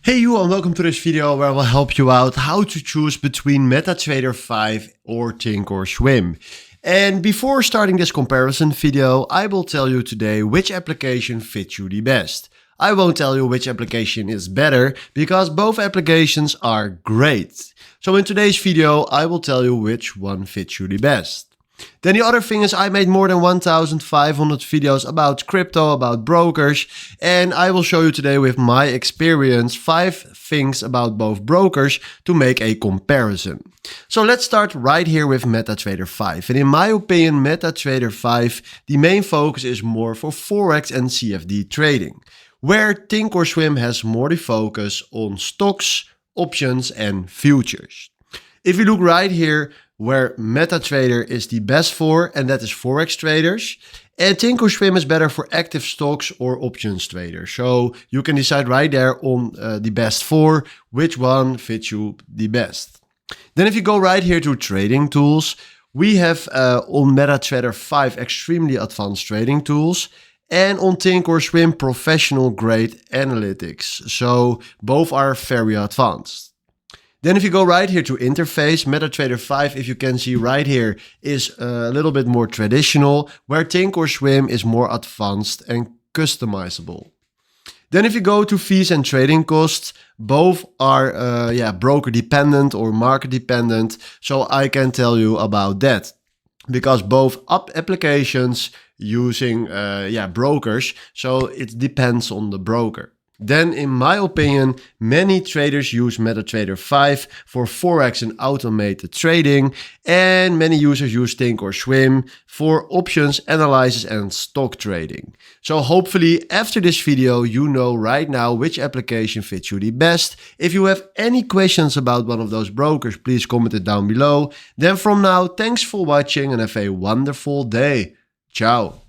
Hey you, and welcome to this video where I will help you out how to choose between MetaTrader 5 or ThinkorSwim. And before starting this comparison video, I will tell you today which application fits you the best. I won't tell you which application is better because both applications are great. So in today's video, I will tell you which one fits you the best. Then the other thing is I made more than 1,500 videos about crypto, about brokers, and I will show you today with my experience 5 things about both brokers to make a comparison. So let's start right here with MetaTrader 5. And in my opinion, MetaTrader 5, the main focus is more for forex and CFD trading, where ThinkorSwim has more the focus on stocks, options and futures. If you look right here, where MetaTrader is the best for, and that is forex traders, and ThinkorSwim is better for active stocks or options traders. So you can decide right there on the best for, which one fits you the best. Then if you go right here to trading tools, we have on MetaTrader 5 extremely advanced trading tools, and on ThinkorSwim professional grade analytics. So both are very advanced. Then if you go right here to interface, MetaTrader 5, if you can see right here, is a little bit more traditional, where ThinkorSwim is more advanced and customizable. Then if you go to fees and trading costs, both are broker dependent or market dependent. So I can tell you about that because both applications using brokers. So it depends on the broker. Then, in my opinion, many traders use MetaTrader 5 for forex and automated trading, and many users use ThinkorSwim for options analysis and stock trading. So hopefully after this video you know right now which application fits you the best. If you have any questions about one of those brokers, please comment it down below. Then from now, thanks for watching and have a wonderful day. Ciao.